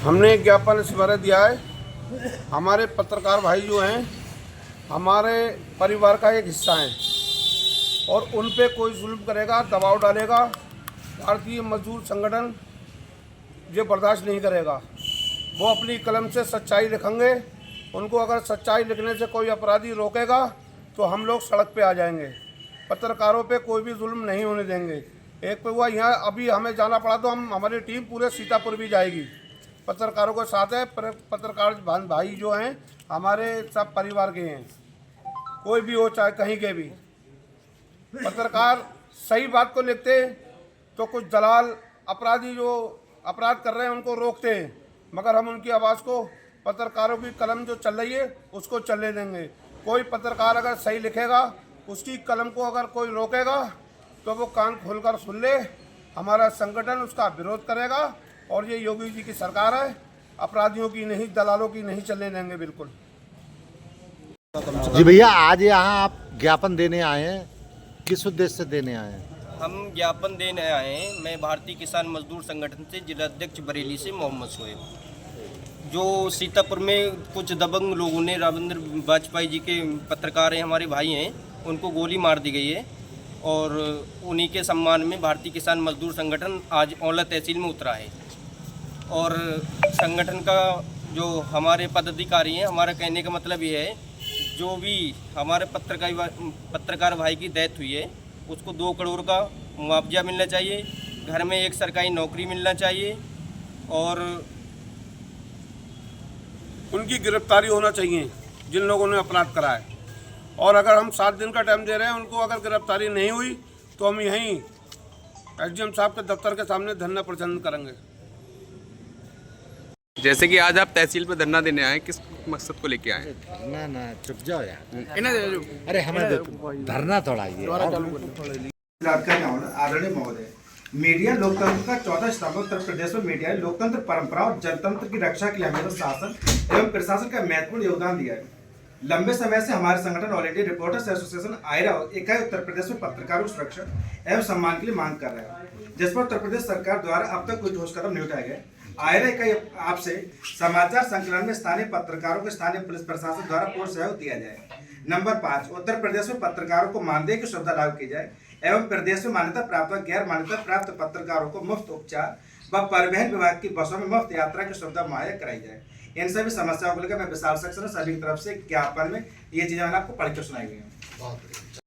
हमने ज्ञापन इस बारे दिया है। हमारे पत्रकार भाई जो हैं हमारे परिवार का एक हिस्सा हैं और उन पे कोई जुल्म करेगा, दबाव डालेगा, भारतीय मजदूर संगठन ये बर्दाश्त नहीं करेगा। वो अपनी कलम से सच्चाई लिखेंगे। उनको अगर सच्चाई लिखने से कोई अपराधी रोकेगा तो हम लोग सड़क पे आ जाएंगे। पत्रकारों पे कोई भी जुल्म नहीं होने देंगे। एक पे हुआ यहाँ अभी हमें जाना पड़ा तो हमारी टीम पूरे सीतापुर भी जाएगी। पत्रकारों के साथ है। पत्रकार भाई जो हैं हमारे सब परिवार के हैं, कोई भी हो चाहे कहीं के भी। पत्रकार सही बात को लिखते तो कुछ दलाल अपराधी जो अपराध कर रहे हैं उनको रोकते हैं, मगर हम उनकी आवाज़ को, पत्रकारों की कलम जो चल रही है उसको चलने देंगे। कोई पत्रकार अगर सही लिखेगा, उसकी कलम को अगर कोई रोकेगा तो वो कान खोलकर सुन ले। हमारा संगठन उसका विरोध करेगा और ये योगी जी की सरकार है, अपराधियों की नहीं, दलालों की नहीं चलने देंगे बिल्कुल। जी भैया, आज यहाँ आप ज्ञापन देने आए हैं, किस उद्देश्य से देने आए हैं? हम ज्ञापन देने आए हैं। मैं भारतीय किसान मजदूर संगठन से जिला अध्यक्ष बरेली से मोहम्मद शोएब। जो सीतापुर में कुछ दबंग लोगों ने, रविंद्र वाजपेयी जी के पत्रकार हैं, हमारे भाई हैं, उनको गोली मार दी गई है और उन्हीं के सम्मान में भारतीय किसान मजदूर संगठन आज औला तहसील में उतरा है। और संगठन का जो हमारे पदाधिकारी हैं, हमारा कहने का मतलब ये है, जो भी हमारे पत्रकार भाई की डेथ हुई है उसको 2 करोड़ का मुआवजा मिलना चाहिए, घर में एक सरकारी नौकरी मिलना चाहिए और उनकी गिरफ्तारी होना चाहिए जिन लोगों ने अपराध करा है। और अगर हम 7 दिन का टाइम दे रहे हैं, उनको अगर गिरफ्तारी नहीं हुई तो हम यहीं एसडीएम साहब के दफ्तर के सामने धरना प्रदर्शन करेंगे। जैसे कि आज आप तहसील पे धरना देने आए, किस मकसद को लेके आए? धरना ना, चुप जाओ यार। अरे हमें धरना थोड़ा ये आदरणीय महोदय, मीडिया लोकतंत्र का 14 स्तंभ। उत्तर प्रदेश में मीडिया लोकतंत्र परंपरा और जनतंत्र की रक्षा के लिए हमेशा शासन एवं प्रशासन का महत्वपूर्ण योगदान दिया है। लंबे समय से हमारे संगठन all India reporters association AIRA इकाई उत्तर प्रदेश में पत्रकारों की सुरक्षा एवं सम्मान के लिए मांग कर रहा है, जिस पर उत्तर प्रदेश सरकार द्वारा अब तक कोई ठोस कदम नहीं उठाए गए। आयरा इकाई आपसे समाचार संकलन में स्थानीय पत्रकारों को स्थानीय पुलिस प्रशासन द्वारा पूर्ण सहयोग दिया जाए। नंबर 5, उत्तर प्रदेश में पत्रकारों को मानदेय की सुविधा लागू की जाए एवं प्रदेश में मान्यता प्राप्त व गैर मान्यता प्राप्त पत्रकारों को मुफ्त उपचार व परिवहन विभाग की बसों में मुफ्त यात्रा की सुविधा मुहैया कराई जाए। इन सभी समस्याओं को लेकर मैं विशाल सेक्शन सभी की तरफ से ज्ञापन में ये चीजें मैंने आपको पढ़ के सुनाई हुई है।